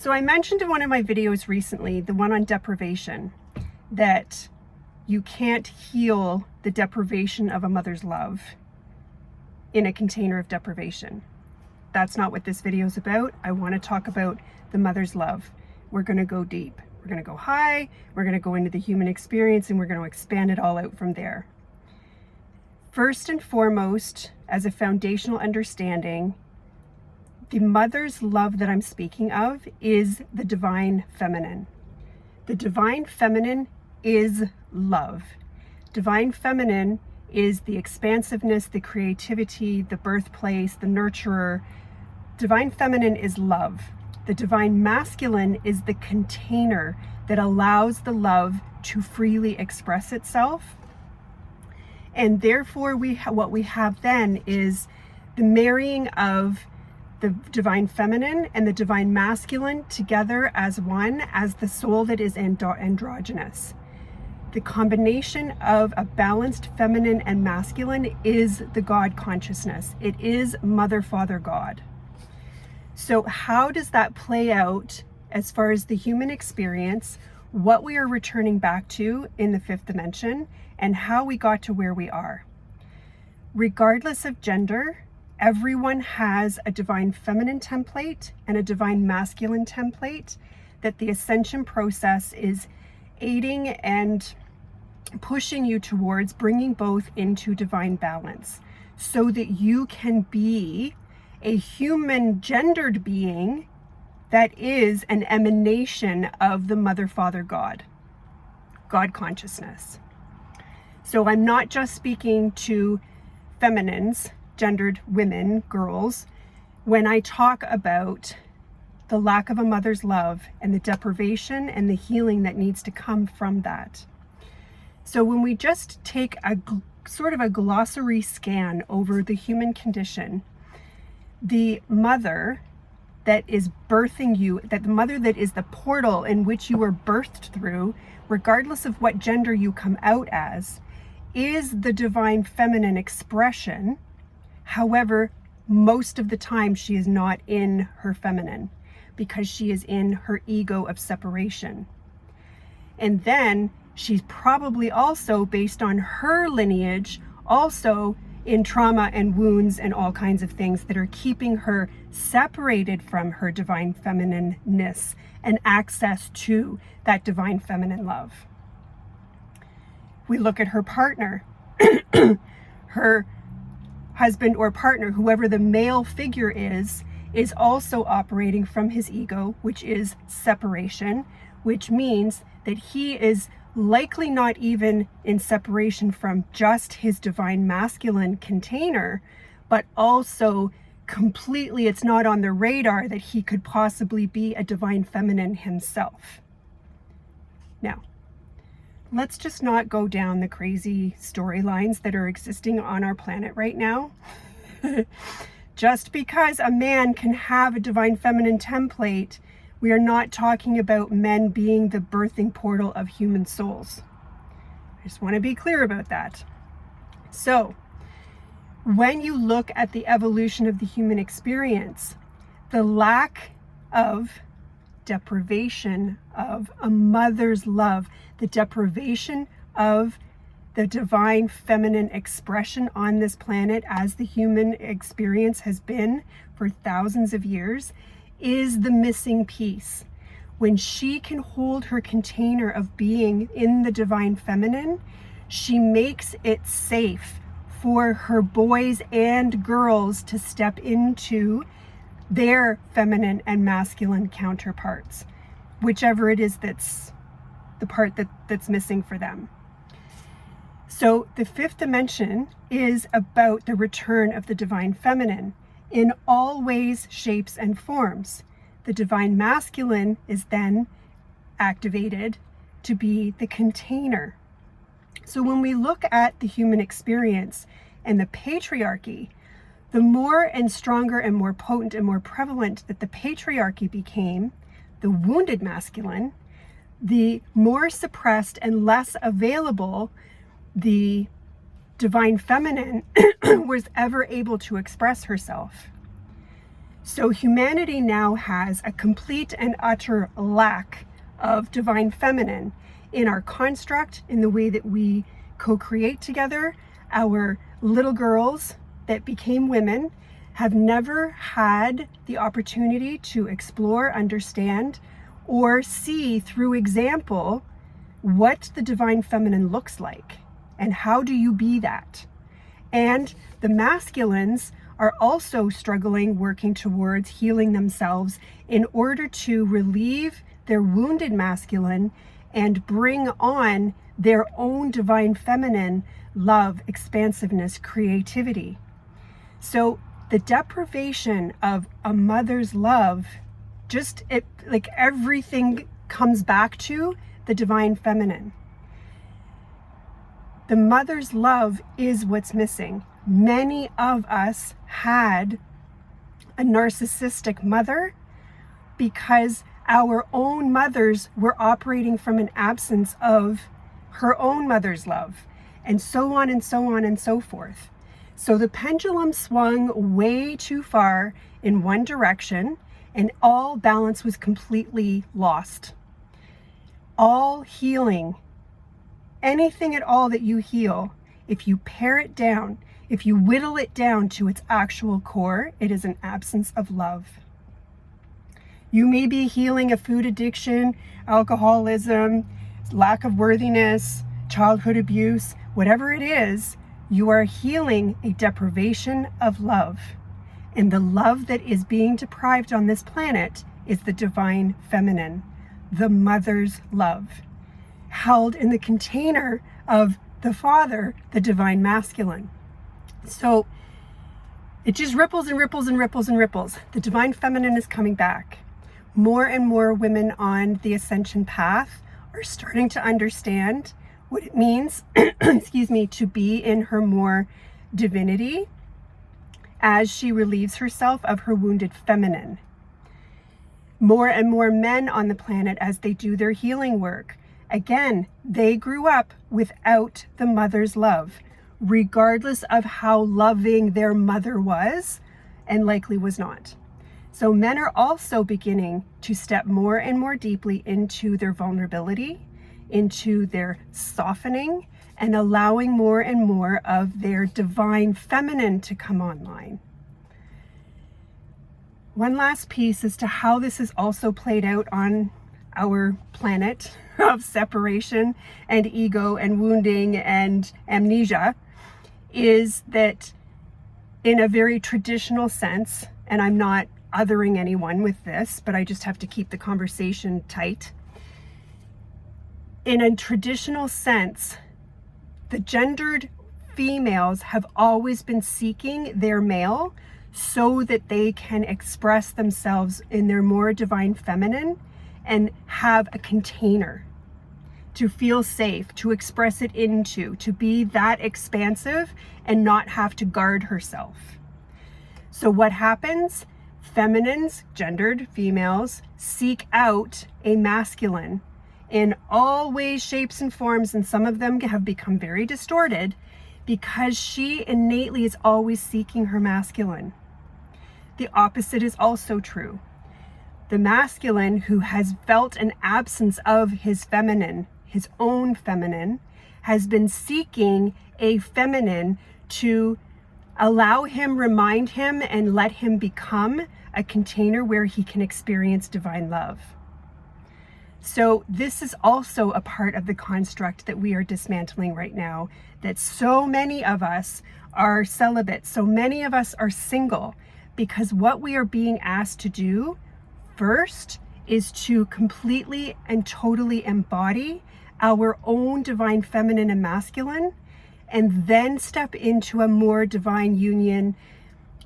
So I mentioned in one of my videos recently, the one on deprivation, that you can't heal the deprivation of a mother's love in a container of deprivation. That's not what this video is about. I want to talk about the mother's love. We're going to go deep. We're going to go high. We're going to go into the human experience, and we're going to expand it all out from there. First and foremost, as a foundational understanding, the mother's love that I'm speaking of is the divine feminine. The divine feminine is love. Divine feminine is the expansiveness, the creativity, the birthplace, the nurturer. Divine feminine is love. The divine masculine is the container that allows the love to freely express itself. And therefore, what we have then is the marrying of the divine feminine and the divine masculine together as one, as the soul that is androgynous. The combination of a balanced feminine and masculine is the God consciousness. It is Mother, Father, God. So how does that play out as far as the human experience, what we are returning back to in the fifth dimension, and how we got to where we are? Regardless of gender, everyone has a divine feminine template and a divine masculine template that the ascension process is aiding and pushing you towards, bringing both into divine balance so that you can be a human gendered being that is an emanation of the Mother, Father, God consciousness. So I'm not just speaking to feminines, gendered women, girls, when I talk about the lack of a mother's love and the deprivation and the healing that needs to come from that. So when we just take a sort of a glossary scan over the human condition, the mother that is birthing you, that the mother that is the portal in which you were birthed through, regardless of what gender you come out as, is the divine feminine expression. However, most of the time she is not in her feminine because she is in her ego of separation. And then she's probably also, based on her lineage, also in trauma and wounds and all kinds of things that are keeping her separated from her divine feminineness and access to that divine feminine love. We look at her partner, her husband or partner, whoever the male figure is also operating from his ego, which is separation, which means that he is likely not even in separation from just his divine masculine container, but also completely, it's not on the radar that he could possibly be a divine feminine himself. Now, let's just not go down the crazy storylines that are existing on our planet right now. Just because a man can have a divine feminine template, we are not talking about men being the birthing portal of human souls. I just want to be clear about that. So, when you look at the evolution of the human experience, the lack of deprivation of a mother's love, the deprivation of the divine feminine expression on this planet as the human experience has been for thousands of years, is the missing piece. When she can hold her container of being in the divine feminine, she makes it safe for her boys and girls to step into their feminine and masculine counterparts, whichever it is that's the part that's missing for them. So the fifth dimension is about the return of the divine feminine in all ways, shapes, and forms. The divine masculine is then activated to be the container. So when we look at the human experience and the patriarchy, the more and stronger and more potent and more prevalent that the patriarchy became, the wounded masculine, the more suppressed and less available the divine feminine was ever able to express herself. So humanity now has a complete and utter lack of divine feminine in our construct, in the way that we co-create together. Our little girls that became women have never had the opportunity to explore, understand, or see through example what the divine feminine looks like and how do you be that. And the masculines are also struggling, working towards healing themselves in order to relieve their wounded masculine and bring on their own divine feminine love, expansiveness, creativity. So the deprivation of a mother's love, like everything comes back to the divine feminine. The mother's love is what's missing. Many of us had a narcissistic mother because our own mothers were operating from an absence of her own mother's love, and so on and so on and so forth. So the pendulum swung way too far in one direction, and all balance was completely lost. All healing, anything at all that you heal, if you pare it down, if you whittle it down to its actual core, it is an absence of love. You may be healing a food addiction, alcoholism, lack of worthiness, childhood abuse, whatever it is, you are healing a deprivation of love. And the love that is being deprived on this planet is the divine feminine, the mother's love, held in the container of the father, the divine masculine. So it just ripples and ripples and ripples and ripples. The divine feminine is coming back. More and more women on the ascension path are starting to understand what it means, to be in her more divinity as she relieves herself of her wounded feminine. More and more men on the planet, as they do their healing work, again, they grew up without the mother's love, regardless of how loving their mother was, and likely was not. So men are also beginning to step more and more deeply into their vulnerability, into their softening, and allowing more and more of their divine feminine to come online. One last piece as to how this is also played out on our planet of separation and ego and wounding and amnesia is that, in a very traditional sense, and I'm not othering anyone with this, but I just have to keep the conversation tight. In a traditional sense, the gendered females have always been seeking their male so that they can express themselves in their more divine feminine and have a container to feel safe, to express it into, to be that expansive and not have to guard herself. So what happens? Feminines, gendered females, seek out a masculine in all ways, shapes, and forms, and some of them have become very distorted because she innately is always seeking her masculine. The opposite is also true. The masculine who has felt an absence of his feminine, his own feminine, has been seeking a feminine to allow him, remind him, and let him become a container where he can experience divine love. So this is also a part of the construct that we are dismantling right now, that so many of us are celibate, so many of us are single, because what we are being asked to do first is to completely and totally embody our own divine feminine and masculine, and then step into a more divine union,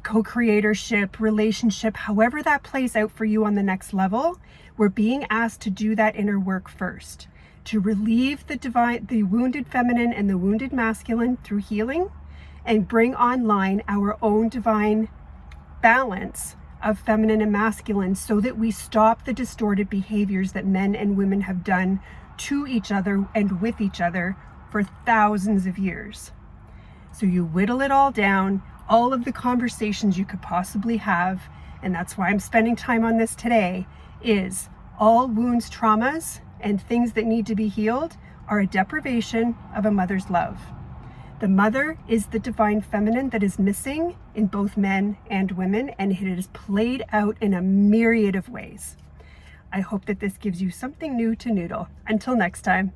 co-creatorship, relationship, however that plays out for you on the next level. We're being asked to do that inner work first, to relieve the wounded feminine and the wounded masculine through healing, and bring online our own divine balance of feminine and masculine, so that we stop the distorted behaviors that men and women have done to each other and with each other for thousands of years. So you whittle it all down, all of the conversations you could possibly have, and that's why I'm spending time on this today, is all wounds, traumas, and things that need to be healed are a deprivation of a mother's love. The mother is the divine feminine that is missing in both men and women, and it is played out in a myriad of ways. I hope that this gives you something new to noodle. Until next time.